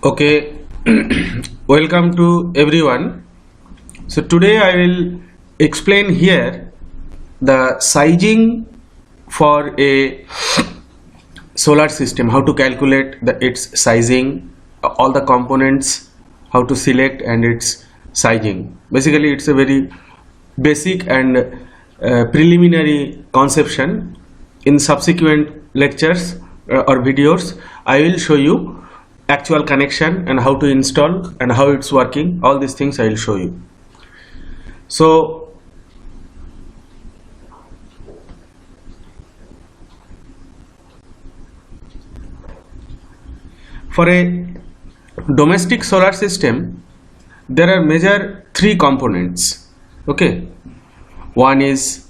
Okay, welcome to everyone. So today I will explain here the sizing for a solar system, how to calculate its sizing, all the components, how to select and its sizing. Basically it's a very basic and preliminary conception. In subsequent lectures or videos I will show you actual connection and how to install and how it's working. All these things I will show you. So for a domestic solar system there are major three components. Okay, one is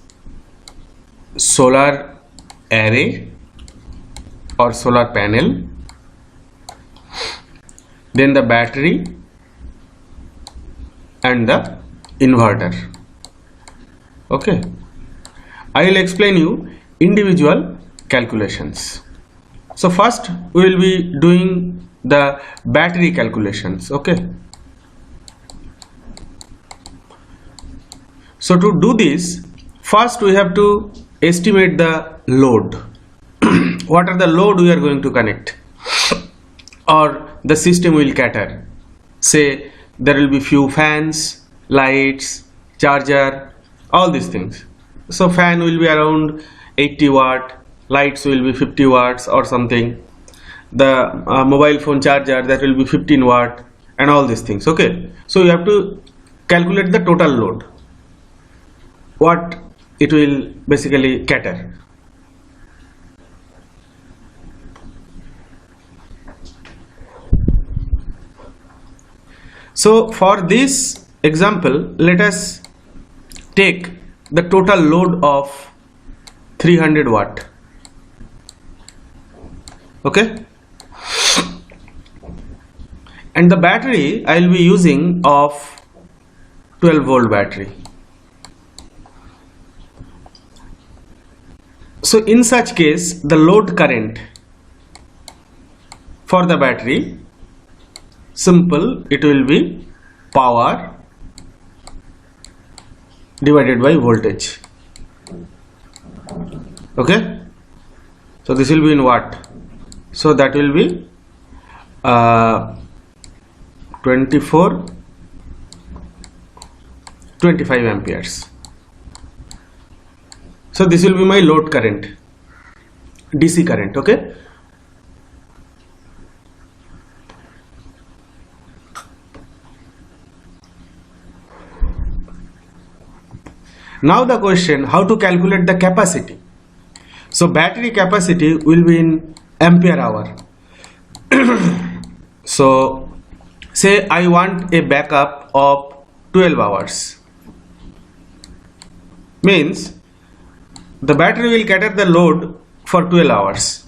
solar array or solar panel, then the battery and the inverter. Okay, I will explain you individual calculations. So first we will be doing the battery calculations. Okay, so to do this, first we have to estimate the load. What are the load we are going to connect or the system will cater. Say there will be few fans, lights, charger, all these things. So fan will be around 80 watt, lights will be 50 watts or something. The mobile phone charger, that will be 15 watt and all these things. Okay, so you have to calculate the total load, what it will basically cater. So for this example, let us take the total load of 300 watt. Okay, and the battery I will be using of 12 volt battery. So in such case the load current for the battery, simple, it will be power divided by voltage. Okay, so this will be in watt, so that will be 25 amperes. So this will be my load current, DC current. Okay, now the question, how to calculate the capacity. So battery capacity will be in ampere hour. So say I want a backup of 12 hours, means the battery will cater the load for 12 hours.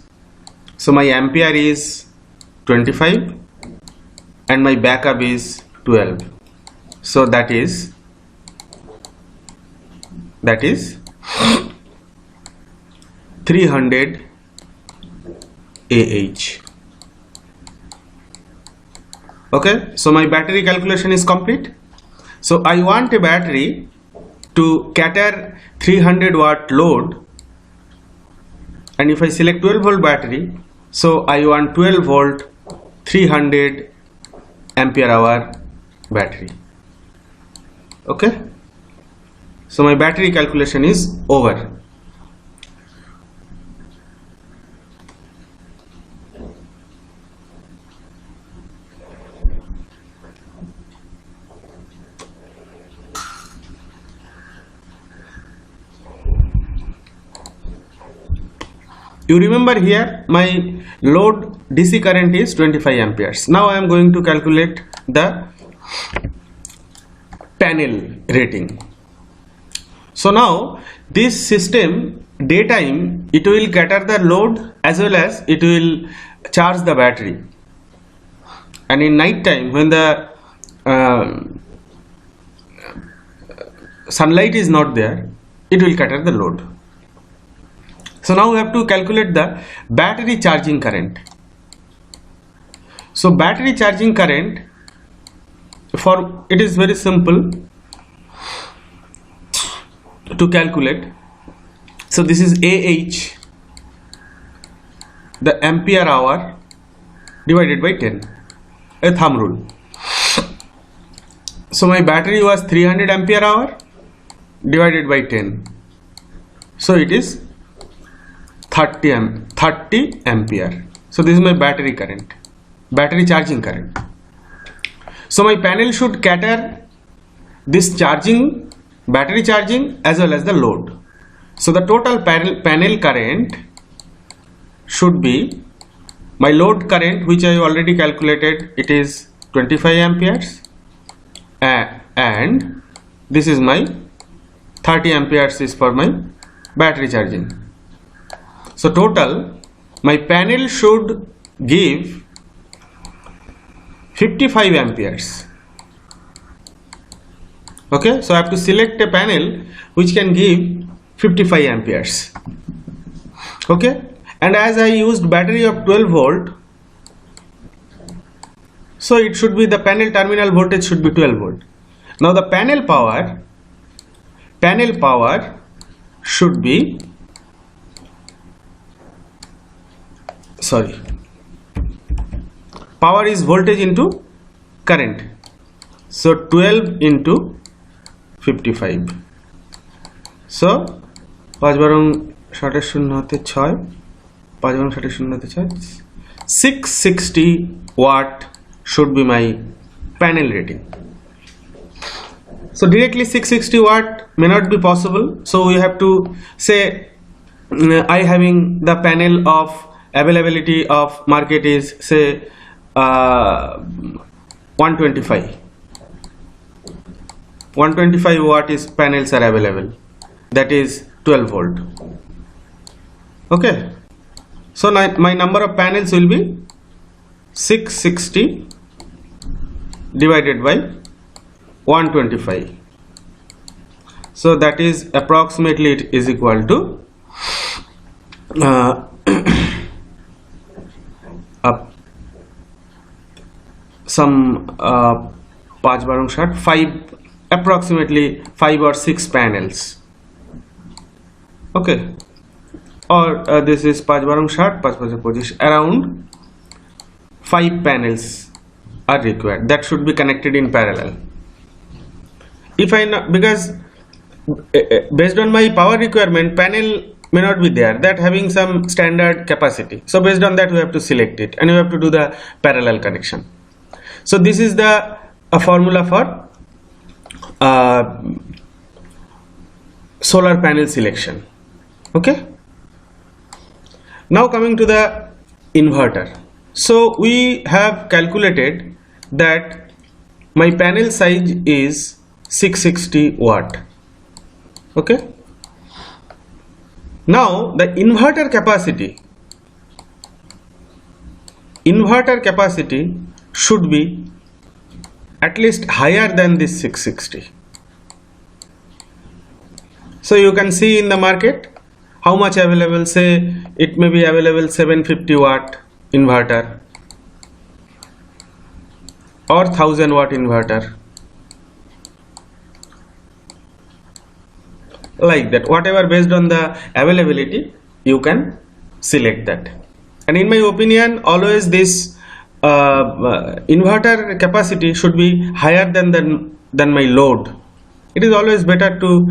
So my ampere is 25 and my backup is 12. So that is 300 Ah. Okay, so my battery calculation is complete. So I want a battery to cater 300 watt load, and if I select 12 volt battery, so I want 12 volt 300 ampere hour battery. Okay, so my battery calculation is over. You remember here my load DC current is 25 amperes. Now I am going to calculate the panel rating. So now this system, daytime it will cater the load as well as it will charge the battery, and in night time when the sunlight is not there, it will cater the load. So now we have to calculate the battery charging current. So battery charging current, for it is very simple to calculate. So this is AH, the ampere hour divided by 10, a thumb rule. So my battery was 300 ampere hour divided by 10, so it is 30 ampere. So this is my battery current, battery charging current. So my panel should cater this charging, battery charging, as well as the load. So the total panel current should be my load current, which I already calculated, it is 25 amperes, and this is my 30 amperes is for my battery charging. So total my panel should give 55 amperes. Okay, so I have to select a panel which can give 55 amperes. Okay, and as I used battery of 12 volt, so it should be, the panel terminal voltage should be 12 volt. Now the panel power should be, power is voltage into current, so 12 into 55. So 5 barong 60 hote 6, 5 barong 60 hote 6, 660 watt should be my panel rating. So directly 660 watt may not be possible, so we have to say I having the panel of availability of market is say 125 watt is panels are available, that is 12 volt. Okay, so my number of panels will be 660 divided by 125, so that is approximately, it is equal to some 5 barong 5, approximately 5 or 6 panels. Okay, or this is 5 barong 5 5 around 5 panels are required, that should be connected in parallel. If I know, because based on my power requirement, panel may not be there, that having some standard capacity, so based on that we have to select it and we have to do the parallel connection. So this is the formula for solar panel selection. Okay, now coming to the inverter. So we have calculated that my panel size is 660 watt. Okay, now the inverter capacity should be at least higher than this 660. So you can see in the market how much available, say it may be available 750 watt inverter or 1000 watt inverter, like that, whatever based on the availability you can select that. And in my opinion, always this inverter capacity should be higher than my load. It is always better to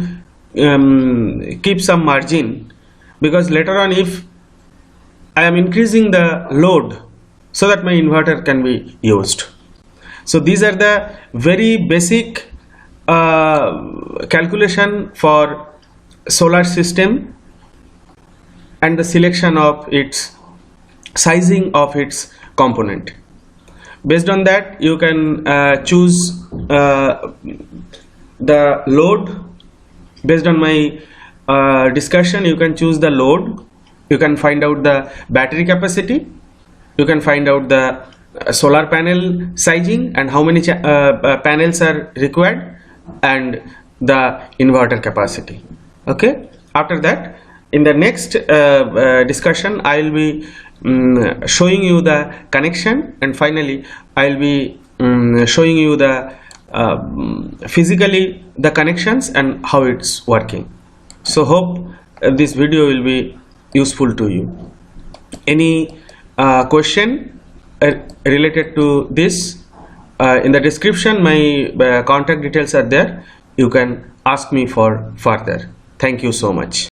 keep some margin, because later on if I am increasing the load, so that my inverter can be used. So these are the very basic calculation for solar system and the selection of its sizing of its component. Based on that you can choose the load. Based on my discussion, you can choose the load, you can find out the battery capacity, you can find out the solar panel sizing and how many panels are required, and the inverter capacity. Okay, after that in the next discussion I will be showing you the connection, and finally I'll be showing you the physically the connections and how it's working. So hope this video will be useful to you. Any question related to this, in the description my contact details are there. You can ask me for further. Thank you so much.